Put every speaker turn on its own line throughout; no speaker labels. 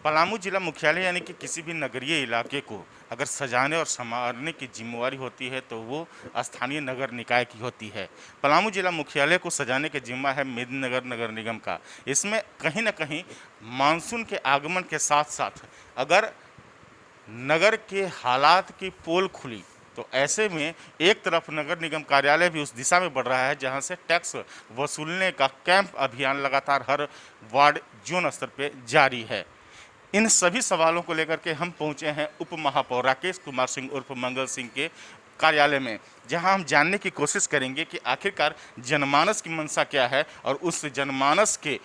पलामू जिला मुख्यालय यानी कि किसी भी नगरीय इलाके को अगर सजाने और संवारने की जिम्मेवारी होती है तो वो स्थानीय नगर निकाय की होती है। पलामू जिला मुख्यालय को सजाने की जिम्मा है मेदिनीनगर नगर निगम का। इसमें कहीं ना कहीं मानसून के आगमन के साथ साथ अगर नगर के हालात की पोल खुली तो ऐसे में एक तरफ नगर निगम कार्यालय भी उस दिशा में बढ़ रहा है जहां से टैक्स वसूलने का कैंप अभियान लगातार हर वार्ड जोन स्तर पे जारी है। इन सभी सवालों को लेकर के हम पहुंचे हैं उप महापौर राकेश कुमार सिंह उर्फ मंगल सिंह के कार्यालय में, जहां हम जानने की कोशिश करेंगे कि आखिरकार जनमानस की मंशा क्या है और उस जनमानस के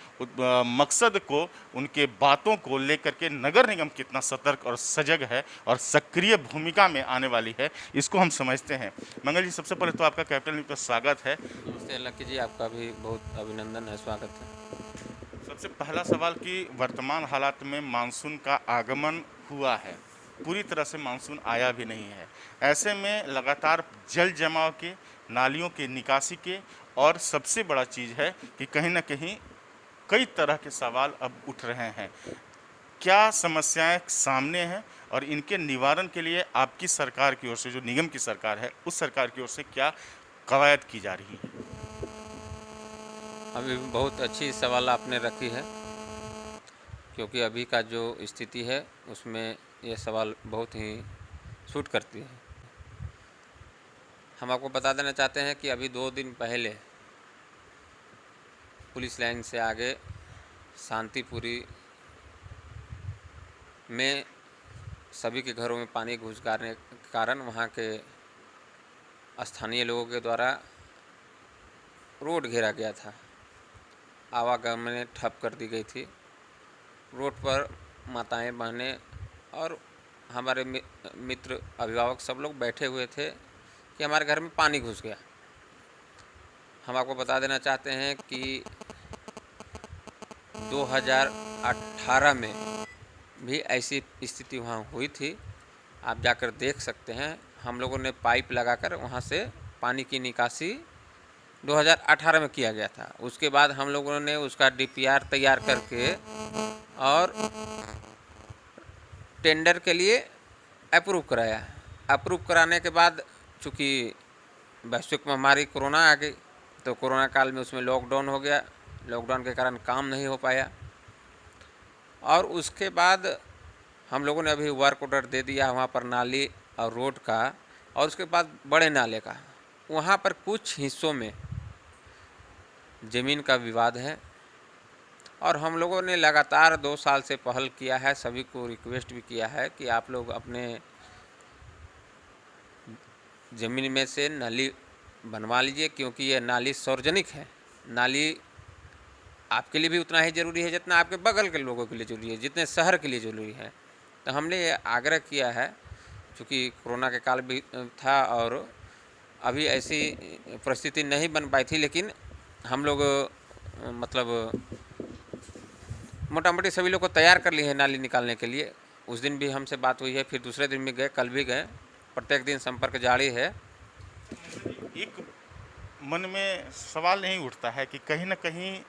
मकसद को, उनके बातों को लेकर के नगर निगम कितना सतर्क और सजग है और सक्रिय भूमिका में आने वाली है, इसको हम समझते हैं। मंगल जी, सबसे पहले तो आपका कैपिटल न्यूज़ पर स्वागत है।
नमस्ते लक्की जी, आपका भी बहुत अभिनंदन है, स्वागत है।
सबसे पहला सवाल कि वर्तमान हालात में मानसून का आगमन हुआ है, पूरी तरह से मानसून आया भी नहीं है। ऐसे में लगातार जल जमाव के, नालियों के निकासी के, और सबसे बड़ा चीज़ है कि कहीं ना कहीं कई तरह के सवाल अब उठ रहे हैं। क्या समस्याएं सामने हैं और इनके निवारण के लिए आपकी सरकार की ओर से, जो निगम की सरकार है, उस सरकार की ओर से क्या कवायद की जा रही है?
अभी बहुत अच्छी सवाल आपने रखी है, क्योंकि अभी का जो स्थिति है उसमें ये सवाल बहुत ही सूट करती है। हम आपको बता देना चाहते हैं कि अभी 2 दिन पहले पुलिस लाइन से आगे शांतिपुरी में सभी के घरों में पानी घुस जाने के कारण वहाँ के स्थानीय लोगों के द्वारा रोड घेरा गया था, आवागमन ठप कर दी गई थी। रोड पर माताएं, बहनें और हमारे मित्र, अभिभावक सब लोग बैठे हुए थे कि हमारे घर में पानी घुस गया। हम आपको बता देना चाहते हैं कि 2018 में भी ऐसी स्थिति वहाँ हुई थी। आप जाकर देख सकते हैं, हम लोगों ने पाइप लगाकर वहाँ से पानी की निकासी 2018 में किया गया था। उसके बाद हम लोगों ने उसका डीपीआर तैयार करके और टेंडर के लिए अप्रूव कराया। अप्रूव कराने के बाद चूँकि वैश्विक महामारी कोरोना आ गई, तो कोरोना काल में उसमें लॉकडाउन हो गया। लॉकडाउन के कारण काम नहीं हो पाया, और उसके बाद हम लोगों ने अभी वर्क ऑर्डर दे दिया वहाँ पर नाली और रोड का, और उसके बाद बड़े नाले का। वहाँ पर कुछ हिस्सों में ज़मीन का विवाद है, और हम लोगों ने लगातार 2 साल से पहल किया है, सभी को रिक्वेस्ट भी किया है कि आप लोग अपने ज़मीन में से नाली बनवा लीजिए, क्योंकि ये नाली सार्वजनिक है। नाली आपके लिए भी उतना ही ज़रूरी है जितना आपके बगल के लोगों के लिए ज़रूरी है, जितने शहर के लिए ज़रूरी है। तो हमने ये आग्रह किया है, चूँकि कोरोना के काल भी था और अभी ऐसी परिस्थिति नहीं बन पाई थी, लेकिन हम लोग मतलब मोटा मोटी सभी लोग को तैयार कर लिए हैं नाली निकालने के लिए। उस दिन भी हमसे बात हुई है, फिर दूसरे दिन भी गए, कल भी गए। प्रत्येक दिन संपर्क जारी है।
एक मन में सवाल नहीं उठता है कि कहीं ना कहीं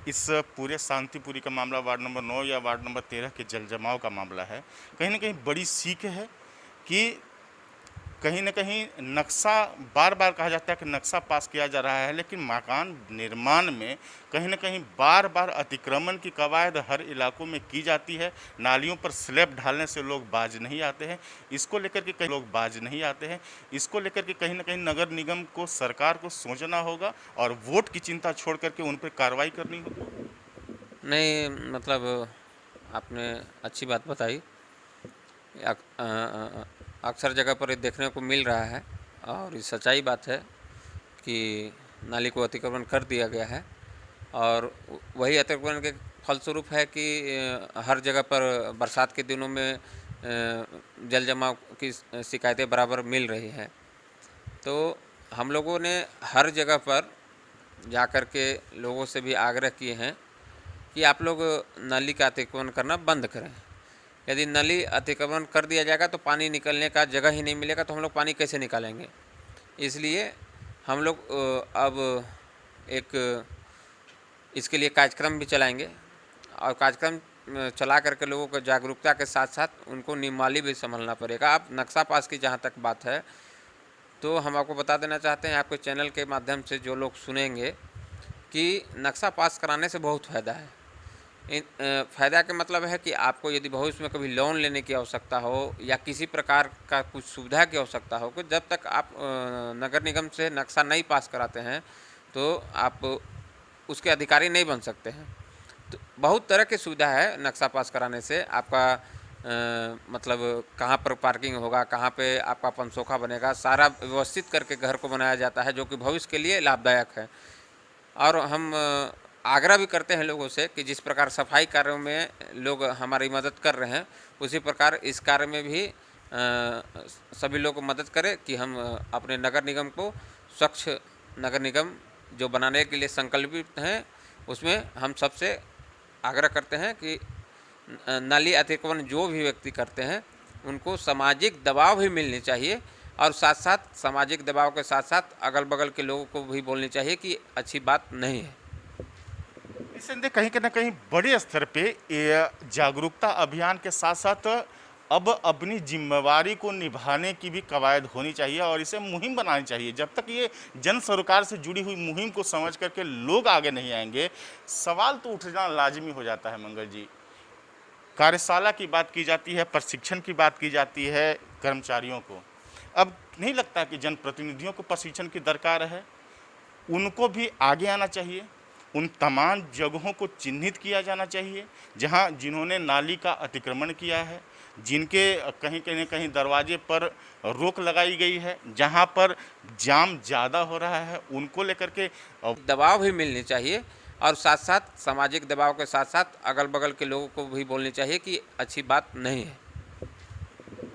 इस पूरे शांतिपुरी का मामला, वार्ड नंबर 9 या वार्ड नंबर 13 के जल जमाव का मामला है, कहीं ना कहीं बड़ी सीख है कि कहीं ना कहीं नक्शा, बार बार कहा जाता है कि नक्शा पास किया जा रहा है, लेकिन मकान निर्माण में कहीं ना कहीं बार बार अतिक्रमण की कवायद हर इलाकों में की जाती है। नालियों पर स्लैब ढालने से लोग बाज नहीं आते हैं, इसको लेकर के कई लोग बाज नहीं आते हैं। इसको लेकर के कहीं ना कहीं नगर निगम को, सरकार को सोचना होगा और वोट की चिंता छोड़ करके उन पर कार्रवाई करनी होगी।
नहीं, मतलब आपने अच्छी बात बताई। अक्सर जगह पर ये देखने को मिल रहा है, और ये सच्चाई बात है कि नाली को अतिक्रमण कर दिया गया है, और वही अतिक्रमण के फलस्वरूप है कि हर जगह पर बरसात के दिनों में जल जमाव की शिकायतें बराबर मिल रही हैं। तो हम लोगों ने हर जगह पर जाकर के लोगों से भी आग्रह किए हैं कि आप लोग नाली का अतिक्रमण करना बंद करें, यदि नली अतिक्रमण कर दिया जाएगा तो पानी निकलने का जगह ही नहीं मिलेगा, तो हम लोग पानी कैसे निकालेंगे। इसलिए हम लोग अब एक इसके लिए कार्यक्रम भी चलाएंगे, और कार्यक्रम चला करके लोगों को जागरूकता के साथ साथ उनको नियमावली भी संभलना पड़ेगा। अब नक्शा पास की जहाँ तक बात है, तो हम आपको बता देना चाहते हैं, आपके चैनल के माध्यम से जो लोग सुनेंगे, कि नक्शा पास कराने से बहुत फ़ायदा है। फ़ायदा का मतलब है कि आपको यदि भविष्य में कभी लोन लेने की आवश्यकता हो या किसी प्रकार का कुछ सुविधा की आवश्यकता हो, कि जब तक आप नगर निगम से नक्शा नहीं पास कराते हैं तो आप उसके अधिकारी नहीं बन सकते हैं। तो बहुत तरह की सुविधा है नक्शा पास कराने से। आपका मतलब कहाँ पर पार्किंग होगा, कहाँ पे आपका पनसोखा बनेगा, सारा व्यवस्थित करके घर को बनाया जाता है, जो कि भविष्य के लिए लाभदायक है। और हम आग्रह भी करते हैं लोगों से कि जिस प्रकार सफाई कार्यों में लोग हमारी मदद कर रहे हैं, उसी प्रकार इस कार्य में भी सभी लोग मदद करें कि हम अपने नगर निगम को स्वच्छ नगर निगम जो बनाने के लिए संकल्पित हैं, उसमें हम सबसे आग्रह करते हैं कि नाली अतिक्रमण जो भी व्यक्ति करते हैं उनको सामाजिक दबाव भी मिलनी चाहिए, और साथ साथ सामाजिक दबाव के साथ साथ अगल बगल के लोगों को भी बोलनी चाहिए कि अच्छी बात नहीं है।
निस्संदेह कहीं ना कहीं बड़े स्तर पे ये जागरूकता अभियान के साथ साथ अब अपनी जिम्मेवारी को निभाने की भी कवायद होनी चाहिए और इसे मुहिम बनानी चाहिए। जब तक ये जन सरोकार से जुड़ी हुई मुहिम को समझ करके लोग आगे नहीं आएंगे, सवाल तो उठना लाजमी हो जाता है। मंगल जी, कार्यशाला की बात की जाती है, प्रशिक्षण की बात की जाती है कर्मचारियों को, अब नहीं लगता कि जनप्रतिनिधियों को प्रशिक्षण की दरकार है? उनको भी आगे आना चाहिए, उन तमाम जगहों को चिन्हित किया जाना चाहिए जहां जिन्होंने नाली का अतिक्रमण किया है, जिनके कहीं कहीं न कहीं दरवाजे पर रोक लगाई गई है, जहां पर जाम ज़्यादा हो रहा है, उनको लेकर के
दबाव भी मिलनी चाहिए, और साथ साथ सामाजिक दबाव के साथ साथ अगल बगल के लोगों को भी बोलनी चाहिए कि अच्छी बात नहीं है।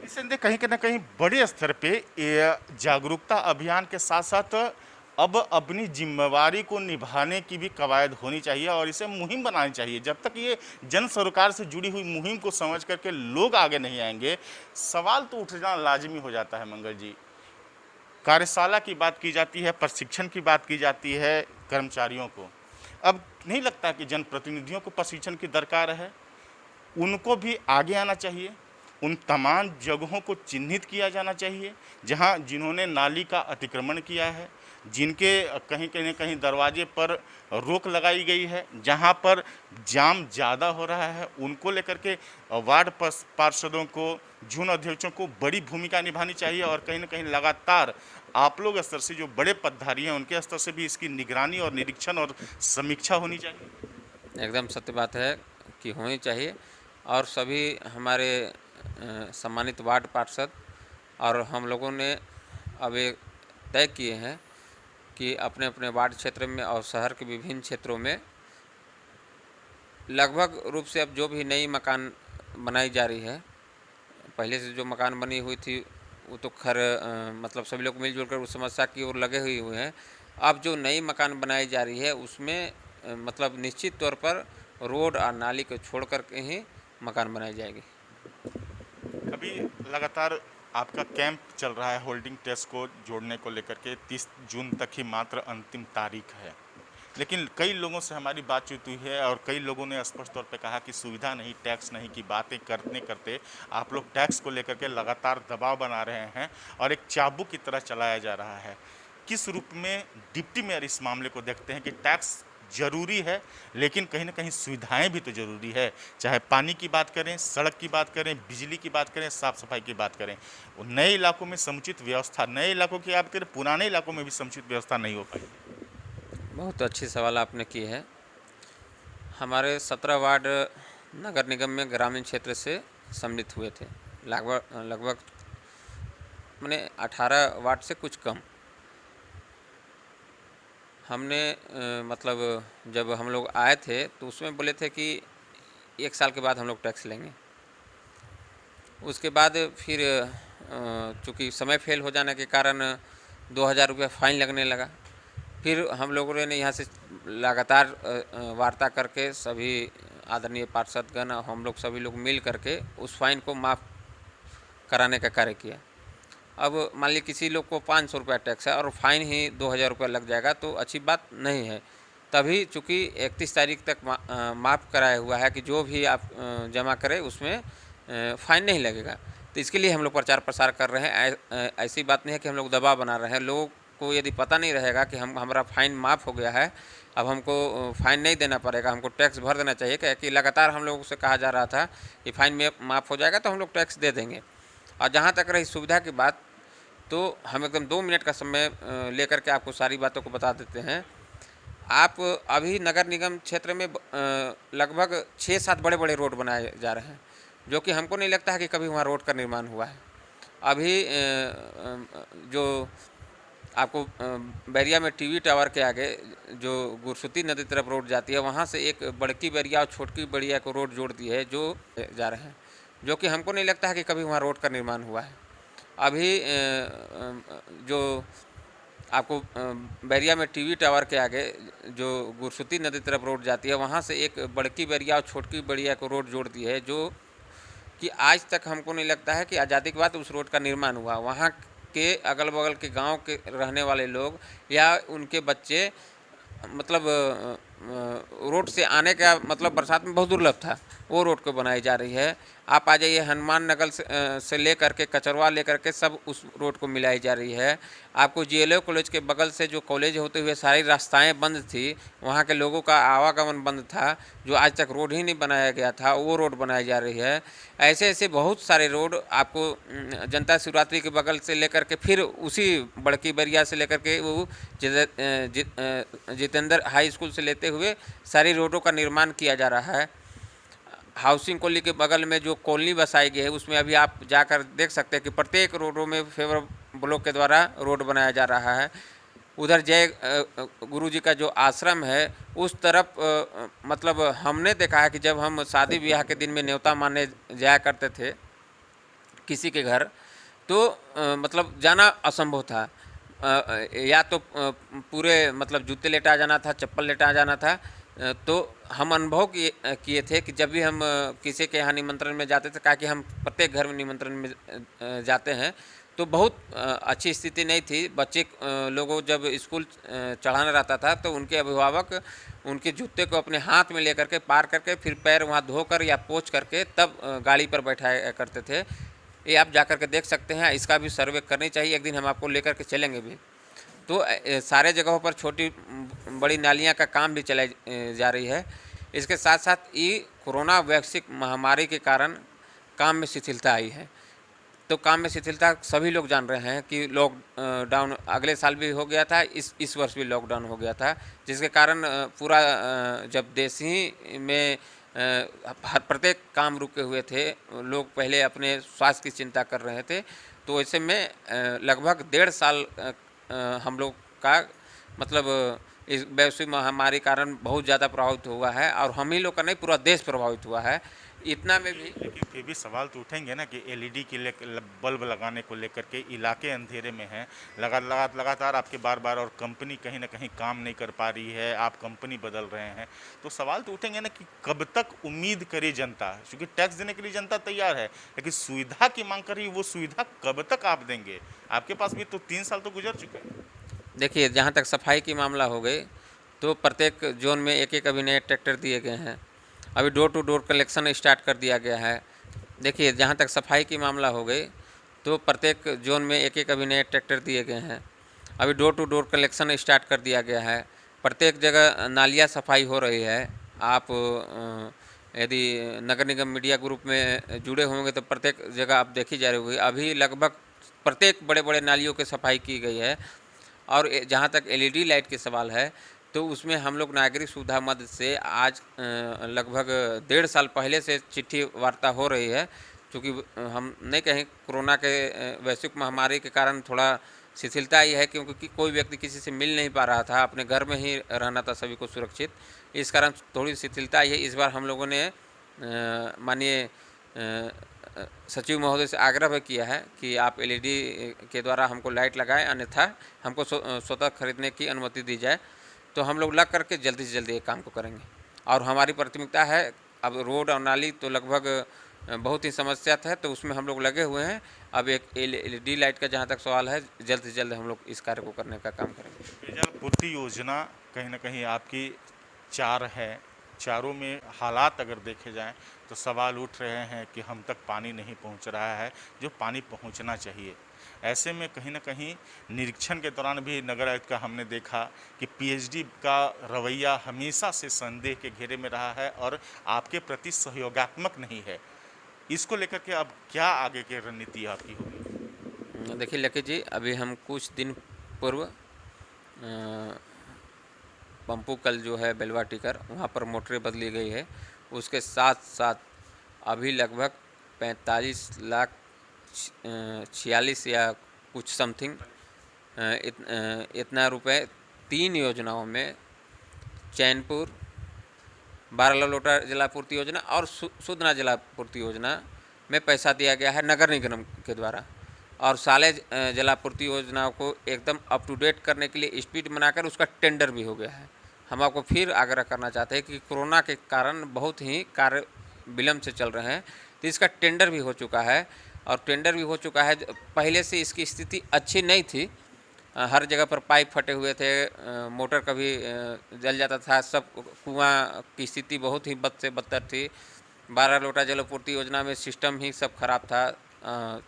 निस्संदेह कहीं ना कहीं बड़े स्तर पे ये जागरूकता अभियान के साथ साथ अब अपनी जिम्मेवारी को निभाने की भी कवायद होनी चाहिए और इसे मुहिम बनानी चाहिए। जब तक ये जन सरोकार से जुड़ी हुई मुहिम को समझ करके लोग आगे नहीं आएंगे, सवाल तो उठना लाजमी हो जाता है। मंगल जी, कार्यशाला की बात की जाती है, प्रशिक्षण की बात की जाती है कर्मचारियों को, अब नहीं लगता कि जनप्रतिनिधियों को प्रशिक्षण की दरकार है? उनको भी आगे आना चाहिए, उन तमाम जगहों को चिन्हित किया जाना चाहिए जहां जिन्होंने नाली का अतिक्रमण किया है, जिनके कहीं न कहीं दरवाजे पर रोक लगाई गई है, जहां पर जाम ज़्यादा हो रहा है, उनको लेकर के वार्ड पार्षदों को, झुंड अध्यक्षों को बड़ी भूमिका निभानी चाहिए और कहीं न कहीं लगातार आप लोग स्तर से जो बड़े पदधारी हैं उनके स्तर से भी इसकी निगरानी और निरीक्षण और समीक्षा होनी चाहिए।
एकदम सत्य बात है कि होनी चाहिए, और सभी हमारे सम्मानित वार्ड पार्षद और हम लोगों ने अब एक तय किए हैं कि अपने अपने वार्ड क्षेत्र में और शहर के विभिन्न क्षेत्रों में लगभग रूप से अब जो भी नई मकान बनाई जा रही है, पहले से जो मकान बनी हुई थी वो तो खैर मतलब सभी लोग मिलजुल कर उस समस्या की ओर लगे हुए हैं। अब जो नई मकान बनाई जा रही है उसमें मतलब निश्चित तौर पर रोड और नाली को छोड़ कर के ही मकान बनाई जाएगी।
अभी लगातार आपका कैंप चल रहा है होल्डिंग टेस्ट को जोड़ने को लेकर के, 30 जून तक ही मात्र अंतिम तारीख है, लेकिन कई लोगों से हमारी बातचीत हुई है और कई लोगों ने स्पष्ट तौर पे कहा कि सुविधा नहीं, टैक्स नहीं की बातें करते करते आप लोग टैक्स को लेकर के लगातार दबाव बना रहे हैं और एक चाबुक की तरह चलाया जा रहा है। किस रूप में डिप्टी मेयर इस मामले को देखते हैं कि टैक्स जरूरी है लेकिन कहीं ना कहीं सुविधाएं भी तो जरूरी है, चाहे पानी की बात करें, सड़क की बात करें, बिजली की बात करें, साफ सफाई की बात करें, वो नए इलाकों में समुचित व्यवस्था, नए इलाकों की बात करें, पुराने इलाकों में भी समुचित व्यवस्था नहीं हो पाई।
बहुत अच्छी सवाल आपने की है। हमारे 17 वार्ड नगर निगम में ग्रामीण क्षेत्र से सम्मिलित हुए थे, लगभग मैंने 18 वार्ड से कुछ कम। हमने मतलब जब हम लोग आए थे तो उसमें बोले थे कि 1 साल के बाद हम लोग टैक्स लेंगे। उसके बाद फिर चूँकि समय फेल हो जाने के कारण 2000 रुपये फ़ाइन लगने लगा। फिर हम लोगों ने यहाँ से लगातार वार्ता करके सभी आदरणीय पार्षदगण हम लोग सभी लोग मिल करके उस फाइन को माफ़ कराने का कार्य किया। अब मान लीजिए किसी लोग को 500 रुपया टैक्स है और फाइन ही 2000 रुपया लग जाएगा तो अच्छी बात नहीं है। तभी चूँकि 31 तारीख तक माफ़ कराया हुआ है कि जो भी आप जमा करें उसमें फ़ाइन नहीं लगेगा। तो इसके लिए हम लोग प्रचार प्रसार कर रहे हैं। ऐसी बात नहीं है कि हम लोग दबाव बना रहे हैं। लोगों को यदि पता नहीं रहेगा कि हमारा फ़ाइन माफ़ हो गया है, अब हमको फ़ाइन नहीं देना पड़ेगा, हमको टैक्स भर देना चाहिए, कि लगातार हम लोगों से कहा जा रहा था कि फ़ाइन में माफ़ हो जाएगा तो हम लोग टैक्स दे देंगे। और जहाँ तक रही सुविधा की बात, तो हम एकदम 2 मिनट का समय लेकर के आपको सारी बातों को बता देते हैं। आप अभी नगर निगम क्षेत्र में लगभग 6-7 बड़े-बड़े रोड बनाए जा रहे हैं, जो कि हमको नहीं लगता है कि कभी वहाँ रोड का निर्माण हुआ है। अभी जो आपको बैरिया में टीवी टावर के आगे जो गुरसुती नदी तरफ रोड जाती है, वहाँ से एक बड़की बैरिया और छोटकी बैरिया को रोड जोड़ दी है जो जा रहे हैं, जो कि हमको नहीं लगता है कि कभी वहाँ रोड का निर्माण हुआ है। अभी जो आपको बैरिया में टीवी टावर के आगे जो गुरसुती नदी तरफ रोड जाती है, वहाँ से एक बड़की बैरिया और छोटकी बैरिया को रोड जोड़ दी है, जो कि आज तक हमको नहीं लगता है कि आज़ादी के बाद उस रोड का निर्माण हुआ। वहाँ के अगल बगल के गांव के रहने वाले लोग या उनके बच्चे मतलब रोड से आने का मतलब बरसात में बहुत दुर्लभ था, वो रोड को बनाई जा रही है। आप आ जाइए हनुमान नगर से लेकर के कचरवा लेकर के सब उस रोड को मिलाई जा रही है। आपको जीएलओ कॉलेज के बगल से जो कॉलेज होते हुए सारी रास्ताएं बंद थी, वहाँ के लोगों का आवागमन बंद था, जो आज तक रोड ही नहीं बनाया गया था, वो रोड बनाई जा रही है। ऐसे ऐसे बहुत सारे रोड आपको जनता शिवरात्रि के बगल से लेकर के फिर उसी बड़की बैरिया से लेकर के वो जितेंद्र हाई स्कूल से लेते हुए सारी रोडों का निर्माण किया जा रहा है। हाउसिंग कॉलोनी के बगल में जो कॉलोनी बसाई गई है, उसमें अभी आप जाकर देख सकते हैं कि प्रत्येक रोडों में फेवर ब्लॉक के द्वारा रोड बनाया जा रहा है। उधर जय गुरु जी का जो आश्रम है उस तरफ मतलब हमने देखा है कि जब हम शादी ब्याह के दिन में न्योता मानने जाया करते थे किसी के घर, तो मतलब जाना असंभव था। या तो पूरे मतलब जूते लेटा जाना था, चप्पल लेटा जाना था। तो हम अनुभव किए थे कि जब भी हम किसी के यहाँ निमंत्रण में जाते थे, कहा कि हम प्रत्येक घर में निमंत्रण में जाते हैं, तो बहुत अच्छी स्थिति नहीं थी। बच्चे लोगों जब स्कूल चढ़ाना रहता था तो उनके अभिभावक उनके जूते को अपने हाथ में लेकर के पार करके फिर पैर वहाँ धोकर या पोंछ करके तब गाड़ी पर बैठाया करते थे। ये आप जाकर के देख सकते हैं, इसका भी सर्वे करनी चाहिए, एक दिन हम आपको लेकर के चलेंगे भी। तो सारे जगहों पर छोटी बड़ी नालियां का काम भी चलाई जा रही है। इसके साथ साथ ये कोरोना वैश्विक महामारी के कारण काम में शिथिलता आई है। तो काम में शिथिलता सभी लोग जान रहे हैं कि लॉकडाउन अगले साल भी हो गया था, इस वर्ष भी लॉकडाउन हो गया था, जिसके कारण पूरा जब देश ही में प्रत्येक काम रुके हुए थे, लोग पहले अपने स्वास्थ्य की चिंता कर रहे थे। तो ऐसे में लगभग 1.5 साल हम लोग का मतलब इस वैश्विक महामारी कारण बहुत ज़्यादा प्रभावित हुआ है, और हम ही लोग का नहीं पूरा देश प्रभावित हुआ है। इतना में भी
लेकिन फिर भी सवाल तो उठेंगे ना कि एलईडी के बल्ब लगाने को लेकर के इलाके अंधेरे में हैं, लगातार आपके बार और कंपनी कहीं ना कहीं काम नहीं कर पा रही है, आप कंपनी बदल रहे हैं, तो सवाल तो उठेंगे ना कि कब तक उम्मीद करे जनता, क्योंकि टैक्स देने के लिए जनता तैयार है, लेकिन सुविधा की मांग कर रही है, वो सुविधा कब तक आप देंगे? आपके पास भी तो 3 साल तो गुजर चुके हैं।
देखिए, जहाँ तक सफाई की मामला हो गई, तो प्रत्येक जोन में एक एक अभी नए ट्रैक्टर दिए गए हैं। अभी door to door collection start कर दिया गया है। देखिए, जहाँ तक सफाई की मामला हो गई, तो प्रत्येक जोन में एक एक अभी नए ट्रैक्टर दिए गए हैं। अभी door to door collection start कर दिया गया है। प्रत्येक जगह नालियाँ सफाई हो रही है। आप यदि नगर निगम मीडिया ग्रुप में जुड़े होंगे तो प्रत्येक जगह आप देखी जा रही होगी, अभी लगभग प्रत्येक बड़े बड़े नालियों की सफाई की गई है। और जहाँ तक एलईडी लाइट के सवाल है, तो उसमें हम लोग नागरिक सुविधा मद से आज लगभग 1.5 साल पहले से चिट्ठी वार्ता हो रही है, क्योंकि हम नहीं कहें कोरोना के वैश्विक महामारी के कारण थोड़ा शिथिलता आई है, क्योंकि कोई व्यक्ति किसी से मिल नहीं पा रहा था, अपने घर में ही रहना था सभी को सुरक्षित, इस कारण थोड़ी शिथिलता आई है। इस बार हम लोगों ने माननीय सचिव महोदय से आग्रह भी किया है कि आप एलईडी के द्वारा हमको लाइट लगाएं, अन्यथा हमको स्वतः खरीदने की अनुमति दी जाए। तो हम लोग लग करके जल्दी से जल्दी एक काम को करेंगे, और हमारी प्राथमिकता है अब रोड और नाली तो लगभग बहुत ही समस्या था, तो उसमें हम लोग लगे हुए हैं। अब एक LED लाइट का जहाँ तक सवाल है, जल्द से जल्द हम लोग इस कार्य को करने का काम करेंगे।
पेयजल पूर्ति योजना कहीं ना कहीं आपकी 4 है, चारों में हालात अगर देखे जाएं तो सवाल उठ रहे हैं कि हम तक पानी नहीं पहुंच रहा है जो पानी पहुंचना चाहिए। ऐसे में कहीं ना कहीं निरीक्षण के दौरान भी नगर आयुक्त का हमने देखा कि पीएचडी का रवैया हमेशा से संदेह के घेरे में रहा है और आपके प्रति सहयोगात्मक नहीं है। इसको लेकर के अब क्या आगे की रणनीति आपकी होगी?
देखिए लकी जी, अभी हम कुछ दिन पूर्व पंपू कल जो है बेलवा टिकर वहाँ पर मोटरें बदली गई है। उसके साथ साथ अभी लगभग 45,46 या कुछ समथिंग इतना रुपए 3 योजनाओं में चैनपुर, बारालालोटा जलापूर्ति योजना और सुदना जलापूर्ति योजना में पैसा दिया गया है नगर निगम के द्वारा। और साले जलापूर्ति योजनाओं को एकदम अप टू डेट करने के लिए स्पीड बनाकर उसका टेंडर भी हो गया है। हम आपको फिर आग्रह करना चाहते हैं कि कोरोना के कारण बहुत ही कार्य विलम्ब से चल रहे हैं, तो इसका टेंडर भी हो चुका है। और टेंडर भी हो चुका है, पहले से इसकी स्थिति अच्छी नहीं थी। हर जगह पर पाइप फटे हुए थे, मोटर कभी जल जाता था, सब कुआं की स्थिति बहुत ही बद से बदतर थी। बारालोटा जलापूर्ति योजना में सिस्टम ही सब खराब था।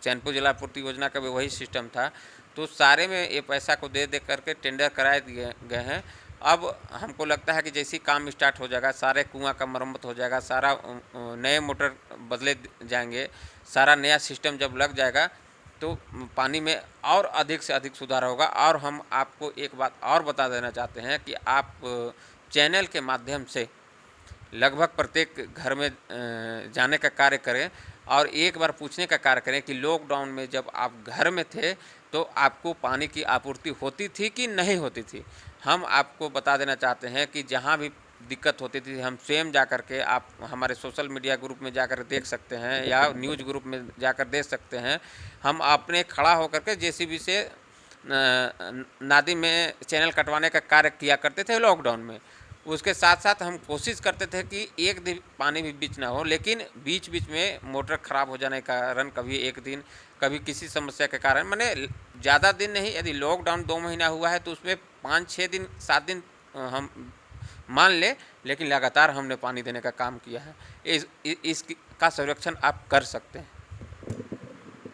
चैनपुर जलापूर्ति योजना का भी वही सिस्टम था। तो सारे में ये पैसा को दे करके टेंडर कराए दिए गए हैं। अब हमको लगता है कि जैसे काम स्टार्ट हो जाएगा, सारे कुआं का मरम्मत हो जाएगा, सारा नए मोटर बदले जाएंगे, सारा नया सिस्टम जब लग जाएगा तो पानी में और अधिक से अधिक सुधार होगा। और हम आपको एक बात और बता देना चाहते हैं कि आप चैनल के माध्यम से लगभग प्रत्येक घर में जाने का कार्य करें और एक बार पूछने का कार्य करें कि लॉकडाउन में जब आप घर में थे तो आपको पानी की आपूर्ति होती थी कि नहीं होती थी। हम आपको बता देना चाहते हैं कि जहाँ भी दिक्कत होती थी हम स्वयं जाकर के, आप हमारे सोशल मीडिया ग्रुप में जाकर देख सकते हैं या न्यूज़ ग्रुप में जाकर देख सकते हैं। हम अपने खड़ा होकर के जेसीबी से नादी में चैनल कटवाने का कार्य किया करते थे लॉकडाउन में। उसके साथ साथ हम कोशिश करते थे कि एक दिन पानी भी बीच ना हो, लेकिन बीच बीच में मोटर ख़राब हो जाने के कारण कभी एक दिन, कभी किसी समस्या के कारण, मैंने ज़्यादा दिन नहीं, यदि लॉकडाउन 2 महीना हुआ है तो उसमें 5-6 दिन 7 दिन हम मान ले, लेकिन लगातार हमने पानी देने का काम किया है। इसका संरक्षण आप कर सकते हैं।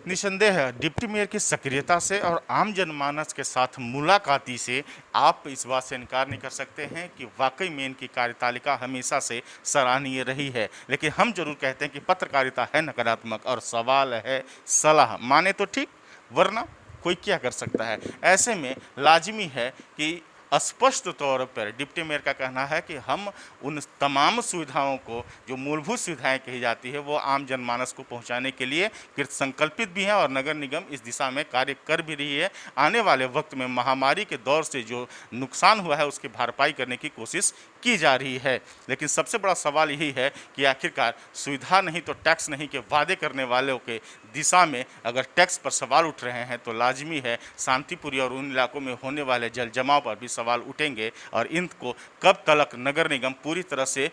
निसंदेह डिप्टी मेयर की सक्रियता से और आम जनमानस के साथ मुलाकाती से आप इस बात से इनकार नहीं कर सकते हैं कि वाकई में इनकी कार्यतालिका हमेशा से सराहनीय रही है। लेकिन हम जरूर कहते हैं कि पत्रकारिता है नकारात्मक और सवाल है सलाह, माने तो ठीक वरना कोई क्या कर सकता है। ऐसे में लाजिमी है कि स्पष्ट तौर पर डिप्टी मेयर का कहना है कि हम उन तमाम सुविधाओं को, जो मूलभूत सुविधाएं कही जाती है, वो आम जनमानस को पहुंचाने के लिए कृत संकल्पित भी हैं और नगर निगम इस दिशा में कार्य कर भी रही है। आने वाले वक्त में महामारी के दौर से जो नुकसान हुआ है उसकी भरपाई करने की कोशिश की जा रही है। लेकिन सबसे बड़ा सवाल यही है कि आखिरकार सुविधा नहीं तो टैक्स नहीं के वादे करने वालों के दिशा में अगर टैक्स पर सवाल उठ रहे हैं तो लाजमी है शांतिपुरी और उन इलाकों में होने वाले जल जमाव पर भी सवाल उठेंगे। और इनको कब तक नगर निगम पूरी तरह से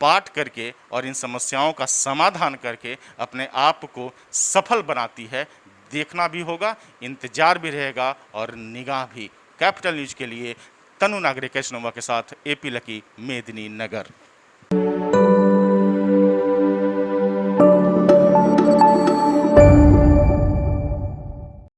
पाट करके और इन समस्याओं का समाधान करके अपने आप को सफल बनाती है, देखना भी होगा, इंतजार भी रहेगा और निगाह भी। कैपिटल न्यूज़ के लिए तनु नागरिक के साथ AP लकी, मेदिनी नगर।